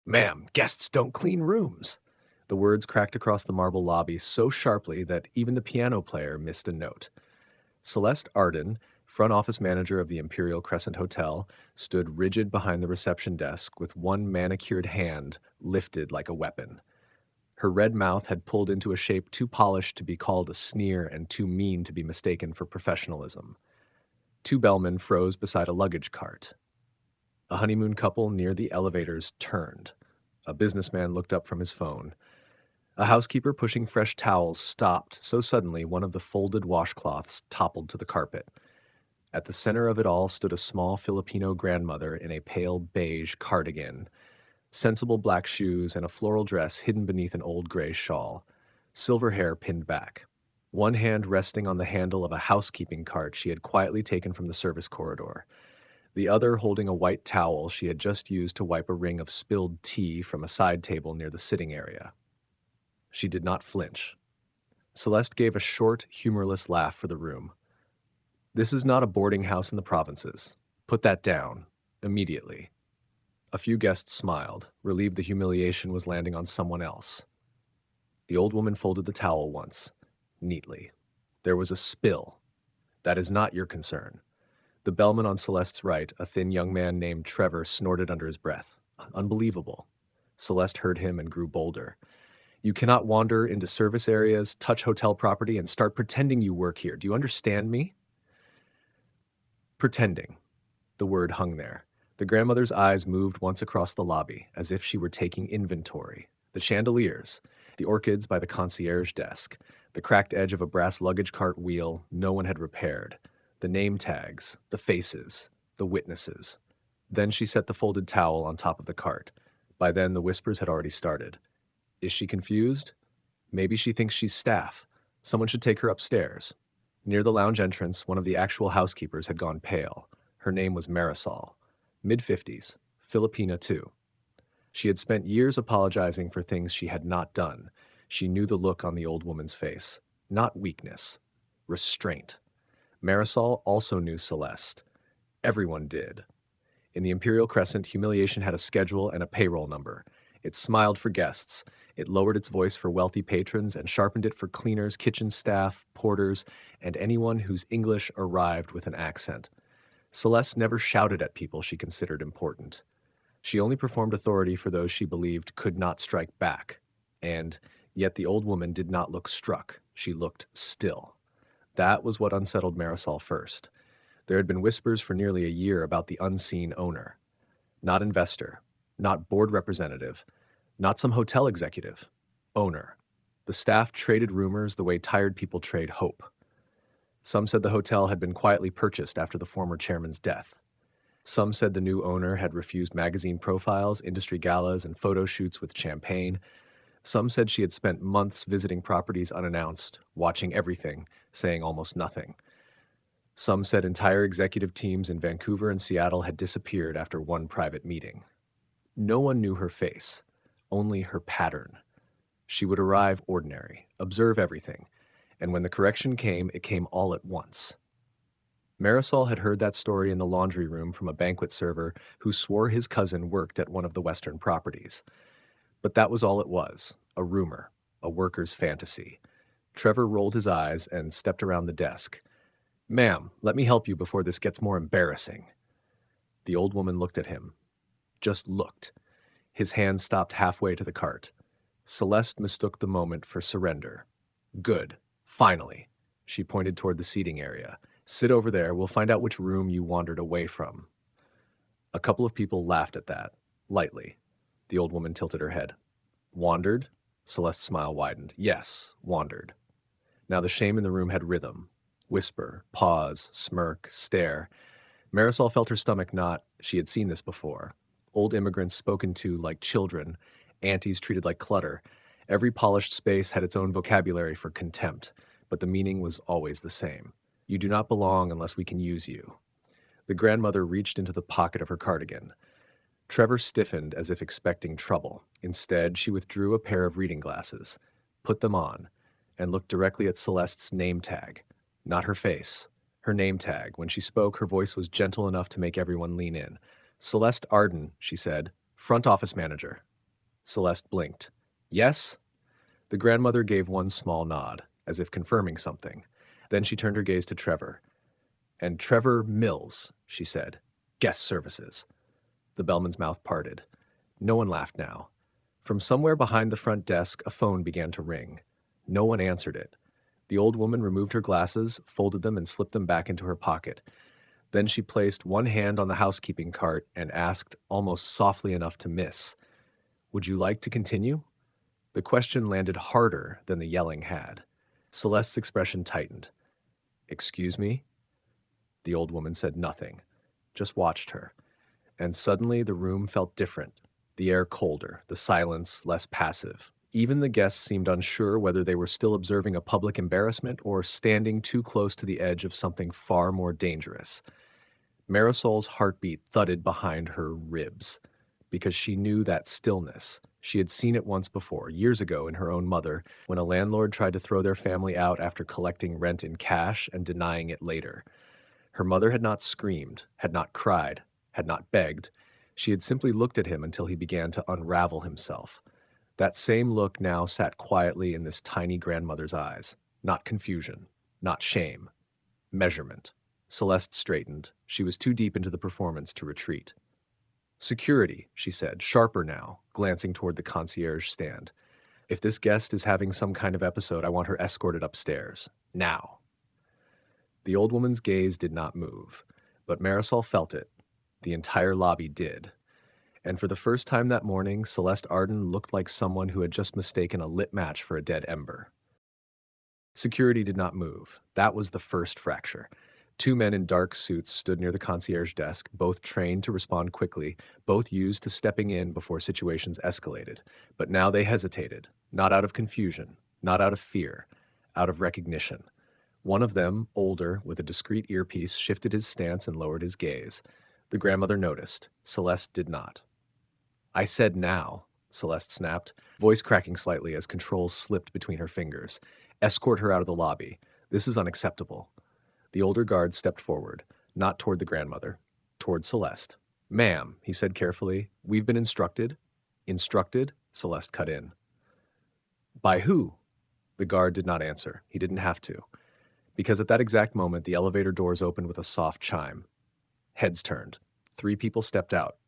Ma'am, guests don't clean rooms. The words cracked across the marble lobby so sharply that even the piano player missed a note. Celeste Arden, front office manager of the Imperial Crescent Hotel, stood rigid behind the reception desk with one manicured hand lifted like a weapon. Her red mouth had pulled into a shape too polished to be called a sneer and too mean to be mistaken for professionalism. Two bellmen froze beside a luggage cart. A honeymoon couple near the elevators turned. A businessman looked up from his phone. A housekeeper pushing fresh towels stopped so suddenly one of the folded washcloths toppled to the carpet. At the center of it all stood a small Filipino grandmother in a pale beige cardigan, sensible black shoes, and a floral dress hidden beneath an old gray shawl, silver hair pinned back. One hand resting on the handle of a housekeeping cart she had quietly taken from the service corridor, the other holding a white towel she had just used to wipe a ring of spilled tea from a side table near the sitting area. She did not flinch. Celeste gave a short, humorless laugh for the room. This is not a boarding house in the provinces. Put that down, immediately. A few guests smiled, relieved the humiliation was landing on someone else. The old woman folded the towel once, neatly. There was a spill. That is not your concern. The bellman on Celeste's right, a thin young man named Trevor, snorted under his breath. Unbelievable. Celeste heard him and grew bolder. You cannot wander into service areas, touch hotel property, and start pretending you work here. Do you understand me? Pretending. The word hung there. The grandmother's eyes moved once across the lobby, as if she were taking inventory. The chandeliers, the orchids by the concierge desk, the cracked edge of a brass luggage cart wheel no one had repaired, the name tags, the faces, the witnesses. Then she set the folded towel on top of the cart. By then, the whispers had already started. Is she confused? Maybe she thinks she's staff. Someone should take her upstairs. Near the lounge entrance, one of the actual housekeepers had gone pale. Her name was Marisol. Mid-50s, Filipina too. She had spent years apologizing for things she had not done. She knew the look on the old woman's face. Not weakness. Restraint. Marisol also knew Celeste. Everyone did. In the Imperial Crescent, humiliation had a schedule and a payroll number. It smiled for guests. It lowered its voice for wealthy patrons and sharpened it for cleaners, kitchen staff, porters, and anyone whose English arrived with an accent. Celeste never shouted at people she considered important. She only performed authority for those she believed could not strike back. And yet the old woman did not look struck. She looked still. That was what unsettled Marisol first. There had been whispers for nearly a year about the unseen owner. Not investor, not board representative, not some hotel executive. Owner. The staff traded rumors the way tired people trade hope. Some said the hotel had been quietly purchased after the former chairman's death. Some said the new owner had refused magazine profiles, industry galas, and photo shoots with champagne. Some said she had spent months visiting properties unannounced, watching everything, saying almost nothing. Some said entire executive teams in Vancouver and Seattle had disappeared after one private meeting. No one knew her face, only her pattern. She would arrive ordinary, observe everything, and when the correction came, it came all at once. Marisol had heard that story in the laundry room from a banquet server who swore his cousin worked at one of the Western properties. But that was all it was, a rumor, a worker's fantasy. Trevor rolled his eyes and stepped around the desk. Ma'am, let me help you before this gets more embarrassing. The old woman looked at him. Just looked. His hand stopped halfway to the cart. Celeste mistook the moment for surrender. Good. Finally. She pointed toward the seating area. Sit over there. We'll find out which room you wandered away from. A couple of people laughed at that, lightly. The old woman tilted her head. Wandered? Celeste's smile widened. Yes, wandered. Now the shame in the room had rhythm. Whisper, pause, smirk, stare. Marisol felt her stomach knot. She had seen this before. Old immigrants spoken to like children, aunties treated like clutter. Every polished space had its own vocabulary for contempt, but the meaning was always the same. You do not belong unless we can use you. The grandmother reached into the pocket of her cardigan. Trevor stiffened as if expecting trouble. Instead, she withdrew a pair of reading glasses, put them on, and looked directly at Celeste's name tag. Not her face. Her name tag. When she spoke, her voice was gentle enough to make everyone lean in. Celeste Arden, she said, front office manager. Celeste blinked. Yes? The grandmother gave one small nod, as if confirming something. Then she turned her gaze to Trevor. And Trevor Mills, she said. Guest services. The bellman's mouth parted. No one laughed now. From somewhere behind the front desk, a phone began to ring. No one answered it. The old woman removed her glasses, folded them, and slipped them back into her pocket. Then she placed one hand on the housekeeping cart and asked, almost softly enough to miss, "Would you like to continue?" The question landed harder than the yelling had. Celeste's expression tightened. "Excuse me?" The old woman said nothing, just watched her. And suddenly the room felt different, the air colder, the silence less passive. Even the guests seemed unsure whether they were still observing a public embarrassment or standing too close to the edge of something far more dangerous. Marisol's heartbeat thudded behind her ribs, because she knew that stillness. She had seen it once before, years ago in her own mother, when a landlord tried to throw their family out after collecting rent in cash and denying it later. Her mother had not screamed, had not cried, had not begged. She had simply looked at him until he began to unravel himself. That same look now sat quietly in this tiny grandmother's eyes. Not confusion, not shame. Measurement. Celeste straightened. She was too deep into the performance to retreat. "Security," she said, sharper now, glancing toward the concierge stand. "If this guest is having some kind of episode, I want her escorted upstairs. Now." The old woman's gaze did not move, but Marisol felt it. The entire lobby did. And for the first time that morning, Celeste Arden looked like someone who had just mistaken a lit match for a dead ember. Security did not move. That was the first fracture. Two men in dark suits stood near the concierge desk, both trained to respond quickly, both used to stepping in before situations escalated. But now they hesitated, not out of confusion, not out of fear, out of recognition. One of them, older, with a discreet earpiece, shifted his stance and lowered his gaze. The grandmother noticed. Celeste did not. "I said now," Celeste snapped, voice cracking slightly as controls slipped between her fingers. "Escort her out of the lobby. This is unacceptable." The older guard stepped forward, not toward the grandmother, toward Celeste. "Ma'am," he said carefully, "we've been instructed." "Instructed?" Celeste cut in. "By who?" The guard did not answer. He didn't have to. Because at that exact moment, the elevator doors opened with a soft chime. Heads turned. 3 people stepped out.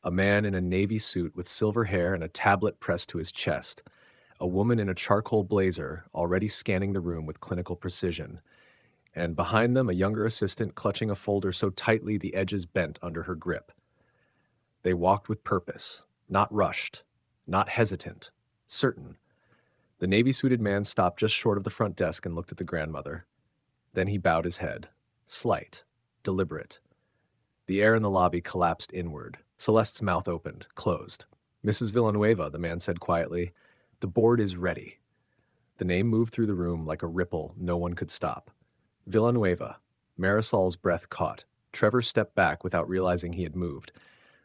A man in a navy suit with silver hair and a tablet pressed to his chest. A woman in a charcoal blazer, already scanning the room with clinical precision. And behind them, a younger assistant clutching a folder so tightly the edges bent under her grip. They walked with purpose, not rushed, not hesitant, certain. The navy-suited man stopped just short of the front desk and looked at the grandmother. Then he bowed his head, slight, deliberate. The air in the lobby collapsed inward. Celeste's mouth opened, closed. "Mrs. Villanueva," the man said quietly, "the board is ready." The name moved through the room like a ripple no one could stop. Villanueva. Marisol's breath caught. Trevor stepped back without realizing he had moved.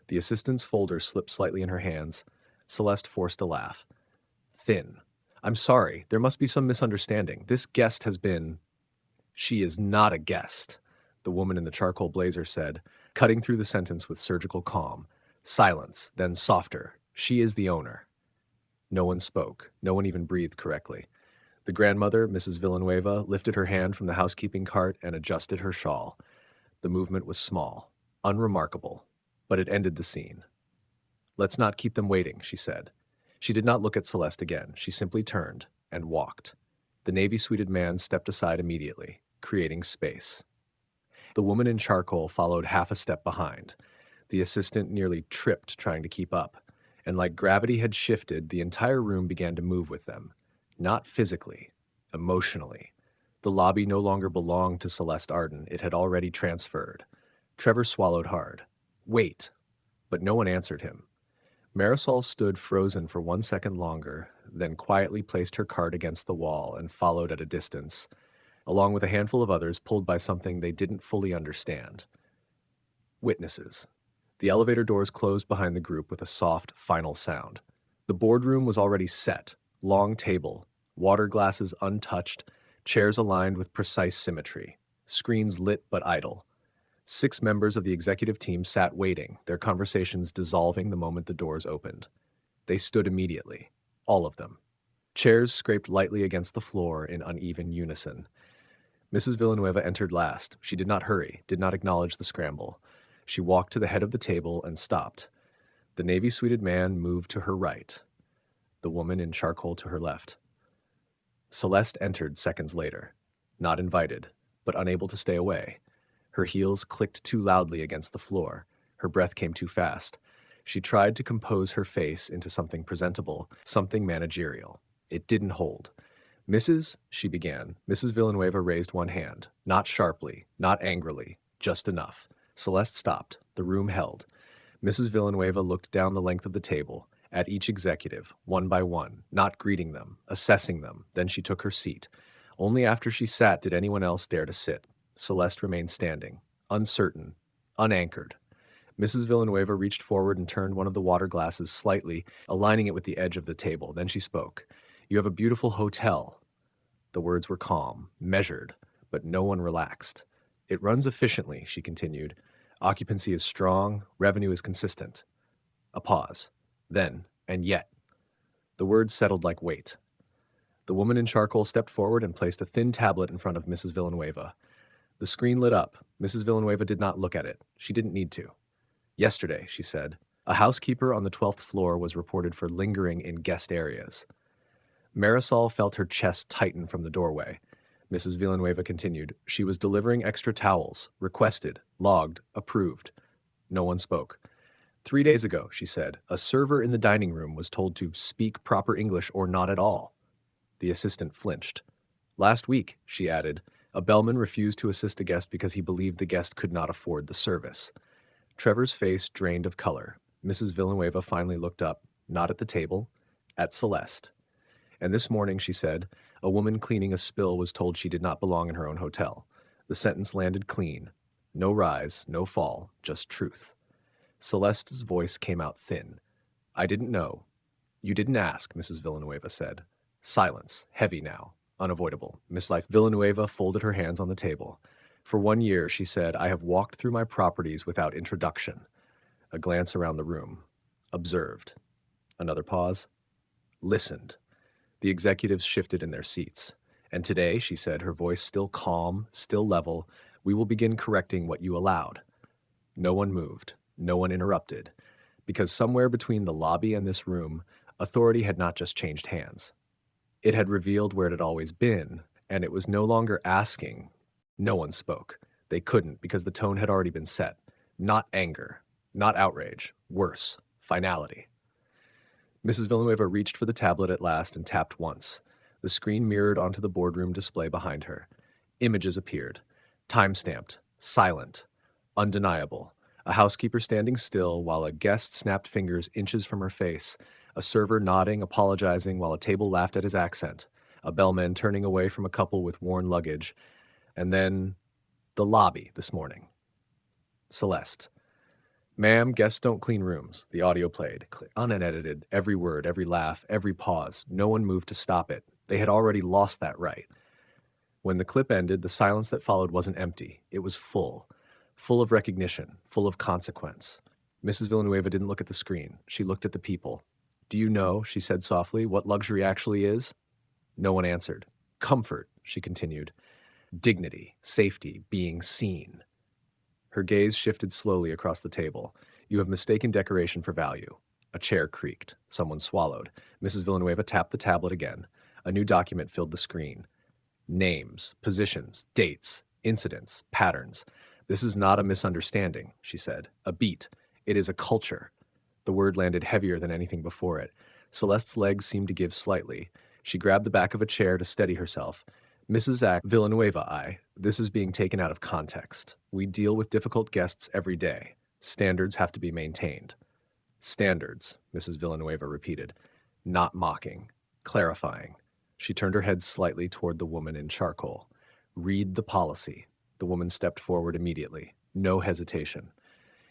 The assistant's folder slipped slightly in her hands. Celeste forced a laugh. "Thin. I'm sorry, there must be some misunderstanding. This guest has been—" "She is not a guest," the woman in the charcoal blazer said, cutting through the sentence with surgical calm. Silence, then softer. "She is the owner." No one spoke. No one even breathed correctly. The grandmother, Mrs. Villanueva, lifted her hand from the housekeeping cart and adjusted her shawl. The movement was small, unremarkable, but it ended the scene. "Let's not keep them waiting," she said. She did not look at Celeste again. She simply turned and walked. The navy-suited man stepped aside immediately, creating space. The woman in charcoal followed half a step behind. The assistant nearly tripped trying to keep up, and like gravity had shifted, the entire room began to move with them. Not physically, emotionally. The lobby no longer belonged to Celeste Arden. It had already transferred. Trevor swallowed hard. Wait. But no one answered him. Marisol stood frozen for 1 second longer, then quietly placed her cart against the wall and followed at a distance, along with a handful of others pulled by something they didn't fully understand. Witnesses. The elevator doors closed behind the group with a soft, final sound. The boardroom was already set. Long table, water glasses untouched, chairs aligned with precise symmetry, screens lit but idle. 6 members of the executive team sat waiting, their conversations dissolving the moment the doors opened. They stood immediately. All of them. Chairs scraped lightly against the floor in uneven unison. Mrs. Villanueva entered last. She did not hurry, did not acknowledge the scramble. She walked to the head of the table and stopped. The navy-suited man moved to her right, the woman in charcoal to her left. Celeste entered seconds later, not invited, but unable to stay away. Her heels clicked too loudly against the floor. Her breath came too fast. She tried to compose her face into something presentable, something managerial. It didn't hold. She began. Mrs. Villanueva raised one hand, not sharply, not angrily, just enough. Celeste stopped. The room held. Mrs. Villanueva looked down the length of the table, at each executive, one by one, not greeting them, assessing them. Then she took her seat. Only after she sat did anyone else dare to sit. Celeste remained standing, uncertain, unanchored. Mrs. Villanueva reached forward and turned one of the water glasses slightly, aligning it with the edge of the table. Then she spoke. "You have a beautiful hotel." The words were calm, measured, but no one relaxed. "It runs efficiently," she continued. "Occupancy is strong, revenue is consistent." A pause. Then, "and yet." The words settled like weight. The woman in charcoal stepped forward and placed a thin tablet in front of Mrs. Villanueva. The screen lit up. Mrs. Villanueva did not look at it. She didn't need to. "Yesterday," she said, "a housekeeper on the 12th floor was reported for lingering in guest areas." Marisol felt her chest tighten from the doorway. Mrs. Villanueva continued. "She was delivering extra towels, requested, logged, approved." No one spoke. "3 days ago," she said, "a server in the dining room was told to speak proper English or not at all." The assistant flinched. "Last week," she added, "a bellman refused to assist a guest because he believed the guest could not afford the service." Trevor's face drained of color. Mrs. Villanueva finally looked up, not at the table, at Celeste. "And this morning," she said, "a woman cleaning a spill was told she did not belong in her own hotel." The sentence landed clean. No rise, no fall, just truth. Celeste's voice came out thin. "I didn't know." "You didn't ask," Mrs. Villanueva said. Silence, heavy now, unavoidable. Mrs. Villanueva folded her hands on the table. "For 1 year," she said, "I have walked through my properties without introduction." A glance around the room. Observed. Another pause. Listened. The executives shifted in their seats. "And today," she said, her voice still calm, still level, "we will begin correcting what you allowed." No one moved. No one interrupted. Because somewhere between the lobby and this room, authority had not just changed hands. It had revealed where it had always been, and it was no longer asking. No one spoke. They couldn't, because the tone had already been set. Not anger. Not outrage. Worse. Finality. Mrs. Villanueva reached for the tablet at last and tapped once. The screen mirrored onto the boardroom display behind her. Images appeared. Time-stamped. Silent. Undeniable. A housekeeper standing still while a guest snapped fingers inches from her face. A server nodding, apologizing while a table laughed at his accent. A bellman turning away from a couple with worn luggage. And then the lobby this morning. Celeste. "Ma'am, guests don't clean rooms." The audio played, unedited, every word, every laugh, every pause. No one moved to stop it. They had already lost that right. When the clip ended, the silence that followed wasn't empty. It was full. Full of recognition, full of consequence. Mrs. Villanueva didn't look at the screen. She looked at the people. "Do you know," she said softly, "what luxury actually is?" No one answered. "Comfort," she continued. "Dignity, safety, being seen." Her gaze shifted slowly across the table. "You have mistaken decoration for value." A chair creaked. Someone swallowed. Mrs. Villanueva tapped the tablet again. A new document filled the screen. Names, positions, dates, incidents, patterns. "This is not a misunderstanding," she said. "A beat. It is a culture." The word landed heavier than anything before it. Celeste's legs seemed to give slightly. She grabbed the back of a chair to steady herself. "Mrs. Villanueva, this is being taken out of context. We deal with difficult guests every day. Standards have to be maintained." "Standards," Mrs. Villanueva repeated. Not mocking. Clarifying. She turned her head slightly toward the woman in charcoal. "Read the policy." The woman stepped forward immediately. No hesitation.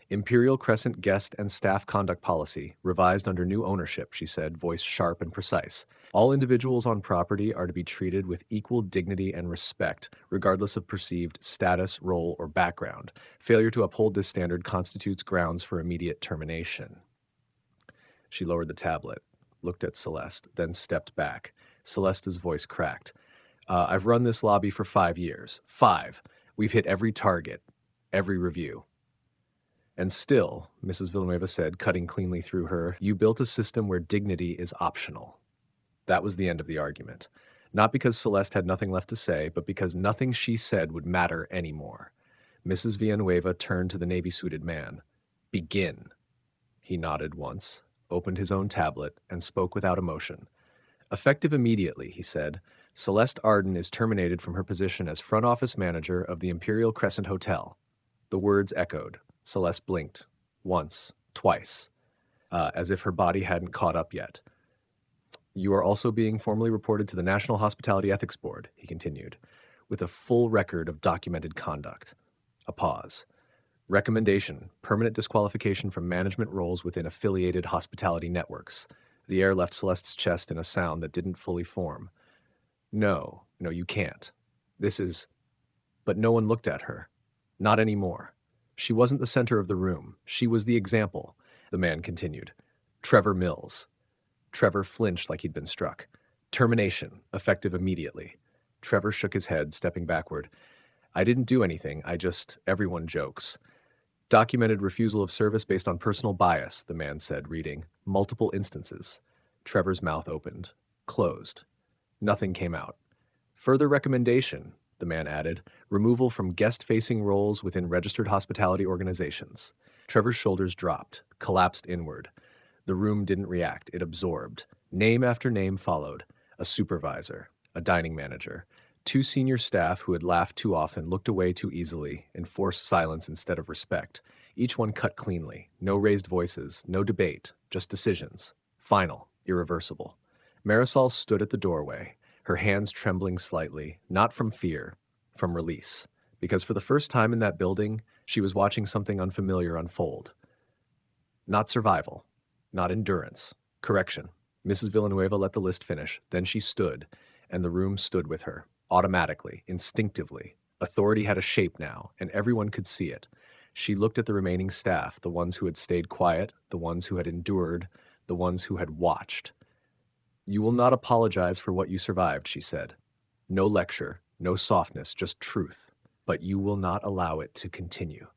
"Imperial Crescent Guest and Staff Conduct Policy, revised under new ownership," she said, voice sharp and precise. "All individuals on property are to be treated with equal dignity and respect, regardless of perceived status, role, or background. Failure to uphold this standard constitutes grounds for immediate termination." She lowered the tablet, looked at Celeste, then stepped back. Celeste's voice cracked. I've run this lobby for 5 years. 5. We've hit every target, every review. And still, Mrs. Villanueva said, cutting cleanly through her, you built a system where dignity is optional. That was the end of the argument. Not because Celeste had nothing left to say, but because nothing she said would matter anymore. Mrs. Villanueva turned to the navy-suited man. Begin. He nodded once, opened his own tablet, and spoke without emotion. Effective immediately, he said, Celeste Arden is terminated from her position as front office manager of the Imperial Crescent Hotel. The words echoed. Celeste blinked. Once, twice, as if her body hadn't caught up yet. You are also being formally reported to the National Hospitality Ethics Board, he continued, with a full record of documented conduct. A pause. Recommendation: permanent disqualification from management roles within affiliated hospitality networks. The air left Celeste's chest in a sound that didn't fully form. No, you can't. This is... But no one looked at her. Not anymore. She wasn't the center of the room. She was the example, the man continued. Trevor Mills. Trevor flinched like he'd been struck. Termination, effective immediately. Trevor shook his head, stepping backward. I didn't do anything, everyone jokes. Documented refusal of service based on personal bias, the man said, reading. Multiple instances. Trevor's mouth opened. Closed. Nothing came out. Further recommendation, the man added, removal from guest-facing roles within registered hospitality organizations. Trevor's shoulders dropped, collapsed inward. The room didn't react, it absorbed. Name after name followed. A supervisor, a dining manager, 2 senior staff who had laughed too often, looked away too easily, enforced silence instead of respect. Each one cut cleanly. No raised voices, no debate, just decisions. Final, irreversible. Marisol stood at the doorway, her hands trembling slightly, not from fear, from release. Because for the first time in that building, she was watching something unfamiliar unfold. Not survival, not endurance. Correction. Mrs. Villanueva let the list finish. Then she stood, and the room stood with her. Automatically, instinctively. Authority had a shape now, and everyone could see it. She looked at the remaining staff, the ones who had stayed quiet, the ones who had endured, the ones who had watched. You will not apologize for what you survived, she said. No lecture, no softness, just truth. But you will not allow it to continue.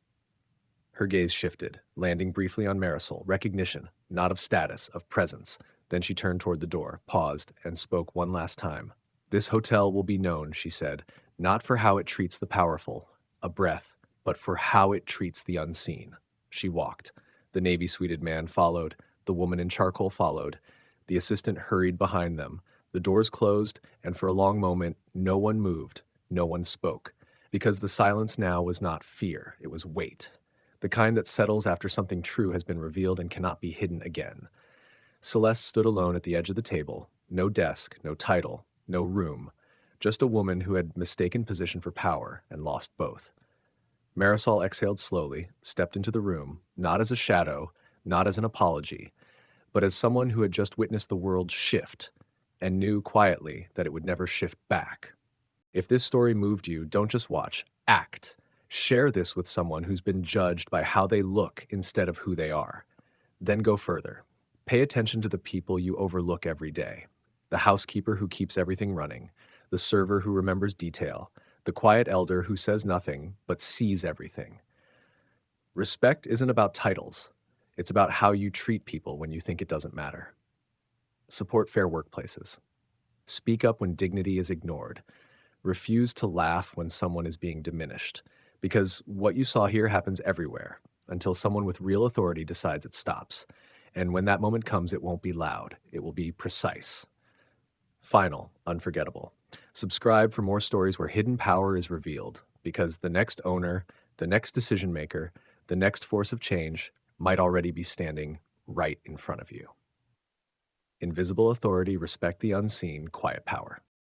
Her gaze shifted, landing briefly on Marisol. Recognition, not of status, of presence. Then she turned toward the door, paused, and spoke one last time. This hotel will be known, she said, not for how it treats the powerful, a breath, but for how it treats the unseen. She walked. The navy-suited man followed. The woman in charcoal followed. The assistant hurried behind them. The doors closed, and for a long moment, no one moved, no one spoke, because the silence now was not fear, it was weight. The kind that settles after something true has been revealed and cannot be hidden again. Celeste stood alone at the edge of the table. No desk, no title, no room. Just a woman who had mistaken position for power and lost both. Marisol exhaled slowly, stepped into the room, not as a shadow, not as an apology, but as someone who had just witnessed the world shift and knew quietly that it would never shift back. If this story moved you, don't just watch, act. Share this with someone who's been judged by how they look instead of who they are. Then go further. Pay attention to the people you overlook every day. The housekeeper who keeps everything running, the server who remembers detail, the quiet elder who says nothing but sees everything. Respect isn't about titles. It's about how you treat people when you think it doesn't matter. Support fair workplaces. Speak up when dignity is ignored. Refuse to laugh when someone is being diminished. Because what you saw here happens everywhere, until someone with real authority decides it stops. And when that moment comes, it won't be loud. It will be precise. Final, unforgettable. Subscribe for more stories where hidden power is revealed, because the next owner, the next decision maker, the next force of change might already be standing right in front of you. Invisible authority, respect the unseen, quiet power.